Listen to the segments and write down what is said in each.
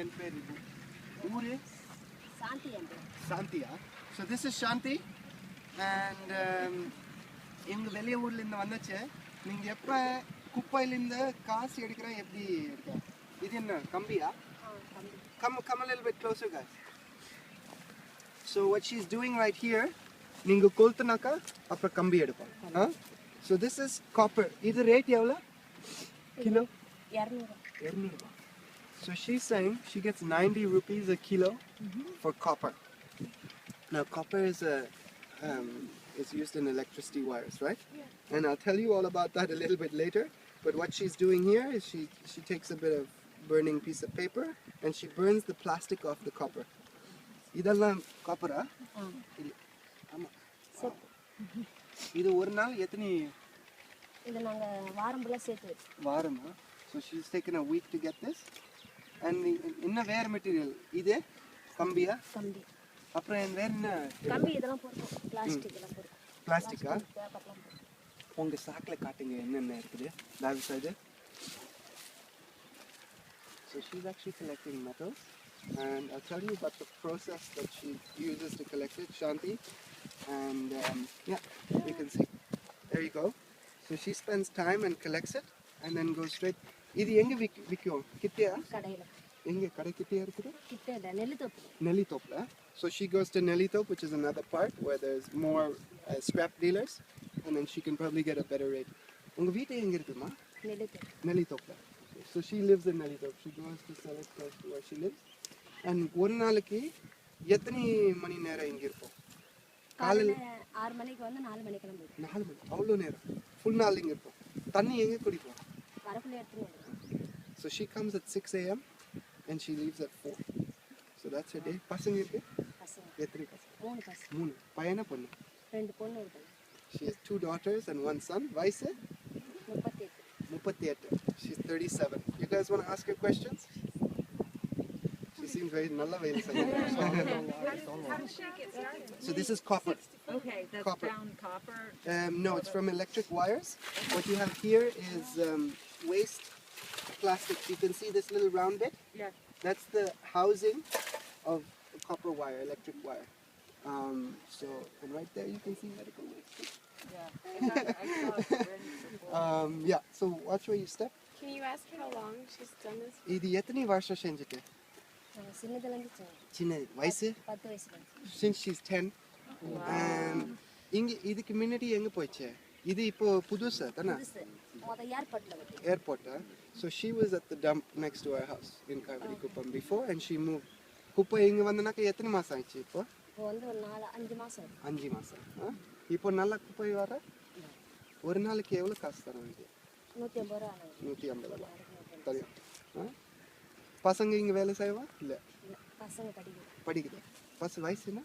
என் பேர் ஊரு சாந்தியா. So this is Shanti and எங்க வெளிய ஊர்ல இருந்து வந்துச்சு. நீங்க எப்ப குப்பையில இருந்து காசு எடுக்கிற எப்படி எடுக்க? இது என்ன Gambia? Come a little bit closer guys. So what she's doing right here, நீங்க கொளுத்துனாக்கா அப்புறம் கம்பி எடுப்போம். So this is copper. இது ரேட் எவ்வளவு? Kilo? 200. So she's saying she gets 90 rupees a kilo for copper. Now copper is used in electricity wires, right? Yeah. And I'll tell you all about that a little bit later. But what she's doing here is she takes a bit of burning piece of paper and she burns the plastic off the copper. Idallam copper ah? Ama. Idu oru naal ethani idu naanga vaaram fulla sethu vaarama. So she's taken a week to get this. And inna வேற material இது Gambia? கம்பி. அப்புறம் வேற என்ன? கம்பி இதெல்லாம் போடுறோம். Plastic எல்லாம் போடுறோம். பிளாஸ்டிக்கா? உங்க சாக்குல காட்டுங்க என்னென்ன இருக்குது. தயவு செய்து. So she's actually collecting metals and I'll tell you about the process that she uses to collect it, Shanti. And yeah, you can see. There you go. So she spends time and collects it and then goes straight. இது எங்க விக்கும்? கிட்டியா? கடையில. எங்க கடை கிட்டியா இருக்குது? கிட்டல Nellithope. நெல்லித்தோப்புல. So she goes to Nellitop, which is another part where there's more scrap dealers and then she can probably get a better rate. உங்க வீட்டு எங்க இருக்குமா? Nellithope. நெல்லித்தோப்புல. So she lives in Nellitop. She goes to sell it close to where she lives. And ஒரு நாளைக்கு எத்தனை மணி நேரம் இங்க இருப்போம்? காலையில 6 மணிக்கு வந்து 4 மணிக்கு கிளம்புவோம். 4 மணி. அவ்வளவு நேரம். ஃபுல் நாள் இங்க இருப்போம். தண்ணி எங்க குடிப்போம்? வரப்புல எடுத்துட்டு வருவோம். So she comes at 6 a.m. and she leaves at 4. So that's her day. பசங்க இருக்கு? பசங்க. எத்தனை பசங்க? 3 பசங்க. 3. பையனா பொண்ணு? 2 பொண்ணு ஒரு பையன். She has 2 daughters and 1 son. வயசு? 38. She's 37. You guys want to ask her questions? She seems very nalla veil saying. How does she get started? So this is copper. Okay, that's Copper. brown copper. No, it's from electric wires. What you have here is waste plastic. You can see this little round bit? Yeah. That's the housing of copper wire, electric wire. So, and right there you can see medical waste. Yeah. I saw it already before. Yeah, so watch where you step. Can you ask how long she's done this? இது எத்தனை வருஷம் செஞ்சுட்டு? சின்னதுல இருந்து சின்ன வயசு? 10 வயசுல. Since she's 10. And இங்க இதுக்கு முன்னாடி எங்க போயிச்சு? இது இப்போ புதுசா தானே? புதுசு. மொத ஏர்போர்ட்ல வந்து. Airport. So she was at the dump next to our house in Kavarikuppam before and she moved. குப்பை இங்க வந்தனாக்க எத்தனை மாசம் ஆயிடுச்சு இப்போ? இப்போ வந்து ஒரு 5 மாசம். 5 மாசம். இப்போ நல்ல குப்பை வர ஒரு நாளைக்கு எவ்வளவு காசு தர வேண்டியது? 150 ரூபாய் ஆகுது. 150 ரூபாய். தெரியும். பசங்க இங்க வேலை செய்வா? இல்ல. பசங்க படிக்குது. படிக்குது. பசங்க வயசு என்ன?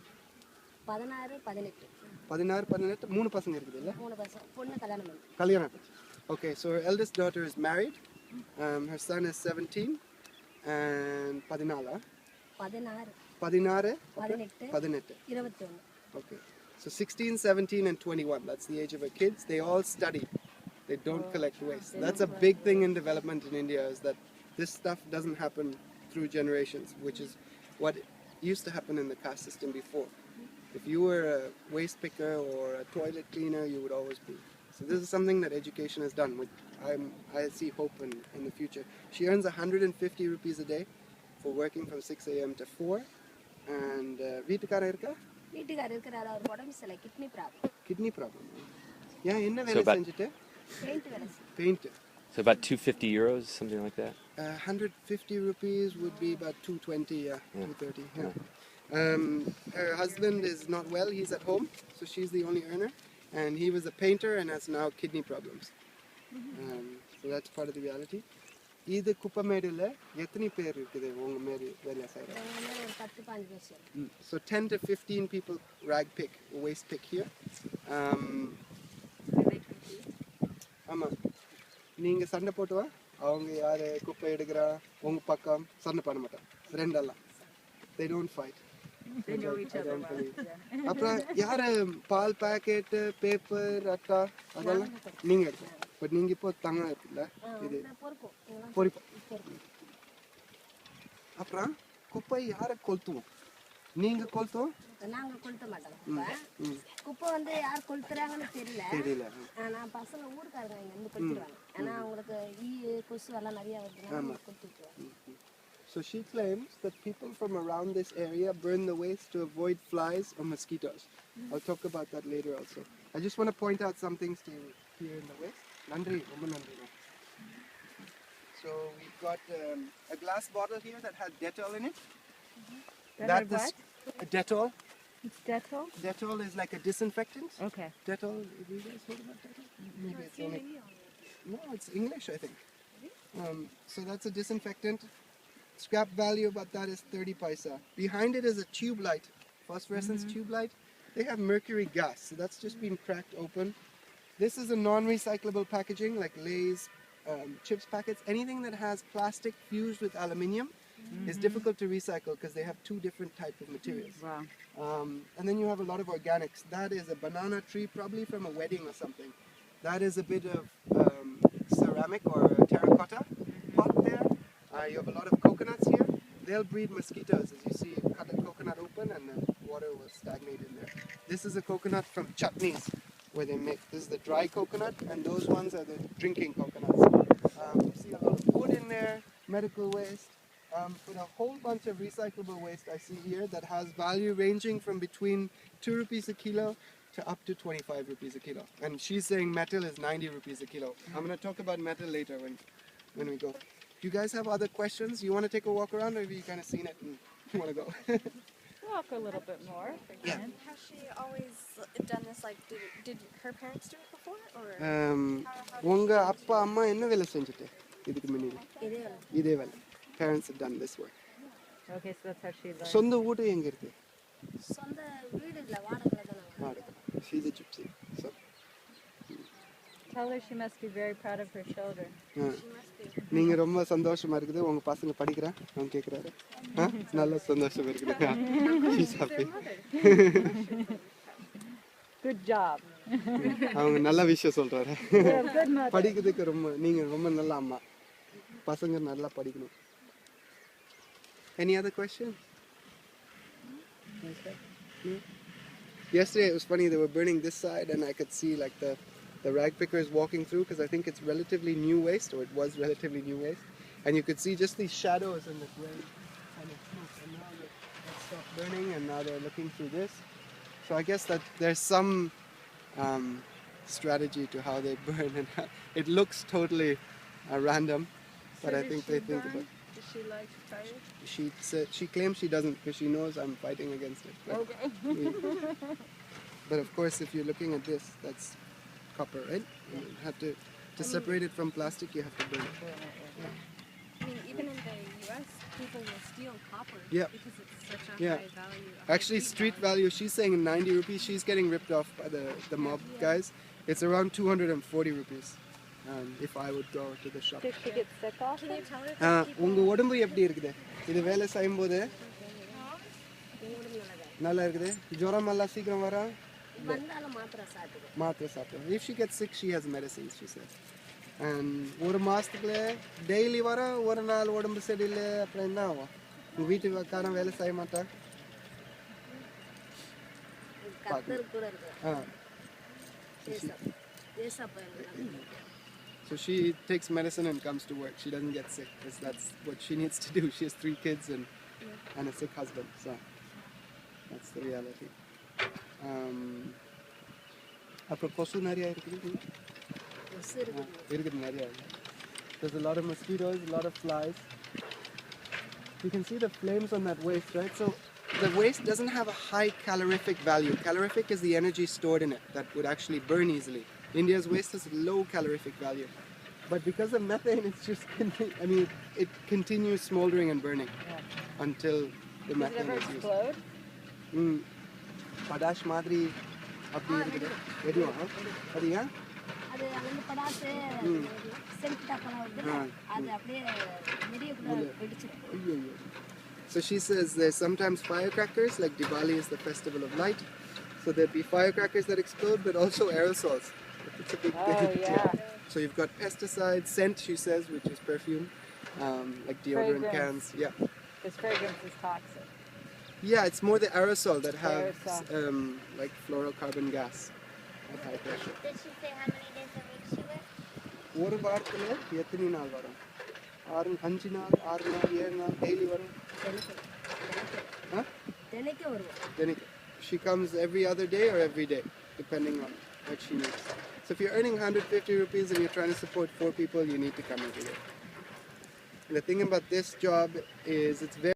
16 18. 16 18 3 பசங்க இருக்குது இல்ல? 3 பசங்க. பொண்ணு கல்யாணம் பண்ணி. கல்யாணம் ஆச்சு. Okay, so her eldest daughter is married. Her son is 17 and 14. 16 18 18 21. Okay. So 16, 17 and 21. That's the age of her kids. They all study. They don't collect waste. That's a big thing in development in India is that this stuff doesn't happen through generations, which is what used to happen in the caste system before. If you were a waste picker or a toilet cleaner, you would always be. So this is something that education has done. Which I see hope in the future. She earns 150 rupees a day for working from 6 a.m. to 4. And வீட்டுக்காரர் இருக்கா? வீட்டுக்காரர் இருக்கிறாரு. அவர் உடம்பு சரியில்லை. Kidney problem. Kidney problem. Yeah, என்ன வேலை செஞ்சுட்டு? Paint வேலை. Paint. So about 250 euros, something like that? 150 rupees would be about 220, yeah. 230, yeah. Her husband is not well, he's at home, so she's the only earner. And he was a painter and has now kidney problems. So that's part of the reality. இது குப்பமேடுல எத்தனை பேர் இருக்குது உங்க மேல வேலை செய்யறாங்க? ஒரு 10 15 பேர். So 10 to 15 people rag pick, waste pick here. ஆமா. நீங்க சண்டை போட்டு வா. அவங்க யாரு குப்பை எடுக்கிறா உங்க பக்கம் சண்டை பண்ண மாட்டாங்க. ரெண்டெல்லாம். They don't fight. They know each other well. அப்புறம் யாரு பால் பாக்கெட் பேப்பர் அட்டா அதெல்லாம் நீங்க எடுங்க. பட் நீங்க இப்போ தங்க இருக்குல்ல இது பொறுக்கும் இதெல்லாம் பொறிப்போம். பொறுக்கும். அப்புறம் குப்பை யாரை கொளுத்துவோம்? நீங்க கொளுத்துவோம்? நாங்க கொளுத்த மாட்டோம் குப்பை. குப்பை வந்து யார் கொளுத்துறாங்கன்னு தெரியல. தெரியல. நான் பசங்க ஊருக்காரங்க இங்க வந்து கொளுத்திடுவாங்க. ஏன்னா அவங்களுக்கு கொசு எல்லாம் நிறைய வருதுன்னா கொளுத்தி விட்டுருவாங்க. So she claims that people from around this area burn the waste to avoid flies or mosquitoes. I'll talk about that later also. I just want to point out some things to you here in the waste. Nandri, Oma Nandri. So we've got a glass bottle here that has Dettol in it. That had a Dettol. It's Dettol? Dettol is like a disinfectant. Okay. Dettol, have you guys heard about Dettol? Maybe it's only... No, it's English, I think. So that's a disinfectant. Scrap value about that is 30 paisa. Behind it is a tube light, phosphorescence tube light. They have mercury gas, so that's just been cracked open. This is a non-recyclable packaging like Lay's, chips packets. Anything that has plastic fused with aluminium is difficult to recycle because they have two different types of materials. Wow. And then you have a lot of organics. That is a banana tree, probably from a wedding or something. That is a bit of ceramic or terracotta pot there. You have a lot of coconuts here. They'll breed mosquitoes. As you see, you cut a coconut open and the water will stagnate in there. This is a coconut from chutneys where they make. This is the dry coconut and those ones are the drinking coconuts. You see a lot of wood in there, medical waste. With a whole bunch of recyclable waste I see here that has value ranging from between 2 rupees a kilo to up to 25 rupees a kilo. And she's saying metal is 90 rupees a kilo. I'm going to talk about metal later when we go. Do you guys have other questions? You want to take a walk around or have you kind of seen it and you want to go? Walk a little bit more if we Yeah. can. Has she always done this? Like, did her parents do it before, or? உங்க அப்பா அம்மா என்ன வேலை செஞ்சுட்டு இதுக்கு முன்னாடி? இதே வேலை. இதே வேலை. Parents have done this work. Okay, so that's how she learned. சொந்த வீடு எங்க இருக்கு? சொந்த வீடு இல்லை வாடகையில் தான் நாங்கள். வாடகை. She's a gypsy. So Tell her she must be very proud of her children. நீங்க ரொம்ப சந்தோஷமா இருக்குது உங்க பசங்க படிக்கிறேன் அவங்க கேக்குறாரு நல்ல சந்தோஷம் இருக்குது She's happy. Good job. அவங்க நல்ல விஷயம் சொல்றாரு You're a good mother. படிக்கிறதுக்கு நீங்க ரொம்ப நல்ல அம்மா பசங்க நல்லா படிக்கணும் Any other questions? No? Yesterday it was funny, they were burning this side and I could see like the rag pickers walking through because I think it's relatively new waste, or it was relatively new waste, and you could see just these shadows in the gray kind of smoke, and now that stopped burning and now they're looking through this. So I guess that there's some strategy to how they burn, and it looks totally random, but I think they think about it. Does she like fire? She claims she doesn't because she knows I'm fighting against it. But, Okay. but of course, if you're looking at this, that's copper, right? You have to separate it from plastic. You have to burn it. I mean, even in the U.S., people will steal copper Yeah. because it's such a Yeah. high value. a high Actually, street value. She's saying 90 rupees. She's getting ripped off by the mob guys. It's around 240 rupees. If I would go to the shop. Did she get sick off Can you it? tell her? உங்க உடம்பு எப்படி இருக்குது இது வேலை செய்யும்போது நல்லா இருக்குது ஜுரம் எல்லாம் சீக்கிரம் வர வந்தாலும் மாத்திரை சாப்பிடுவோம். மாத்திரை சாப்பிடும் if she gets sick she has medicines she said and ஒரு மாசத்துக்குள்ள டெய்லி வர ஒரு நாள் உடம்பு சரியில்லை அப்புறம் என்ன ஆகும் உங்க வீட்டுக்காரன் வேலை செய்ய மாட்டா கத்தர் கூட இருக்கு. ஆ ஏசப்பா. ஏசப்பா எனக்கு. So she takes medicine and comes to work. She doesn't get sick because that's what she needs to do. She has 3 kids and a sick husband. So that's the reality. அப்புறம் கொசு நிறைய இருக்குது கொசு இருக்குது. இருக்குது நிறைய there's a lot of mosquitoes, a lot of flies. You can see the flames on that waste, right? So the waste doesn't have a high calorific value. Calorific is the energy stored in it that would actually burn easily. India's waste has low calorific value. But because of methane, it's just, it continues smoldering and burning until the Does it methane ever is used. explode? Padash madri அப்படி இருக்குது வெடியும் அது ஏன் அது வந்து படாசு சென்டிட்டா போன வருது அது அப்படியே வெடியக்குள்ள வெடிச்சிடும். ஐயோ So she says there's sometimes firecrackers, like Diwali is the festival of light. So there'd be firecrackers that explode, but also aerosols. It's a big Oh thing. yeah. So you've got pesticides, scent, she says, which is perfume, like deodorant Fragrance. cans. Yeah. Because fragrance is toxic. Yeah, it's more the aerosol that have Aerosol. like fluorocarbon gas at high pressure. Did she say how many days a week she works? ஒரு வாரத்துல எத்தனை நாள் வரும்? 5 நாள், 6 நாள், 7 நாள் daily வரும். Huh? தினைக்கு வருவோம். Then she comes every other day or every day, depending on what she needs. So if you're earning 150 rupees and you're trying to support 4 people, you need to come every day. And the thing about this job is it's very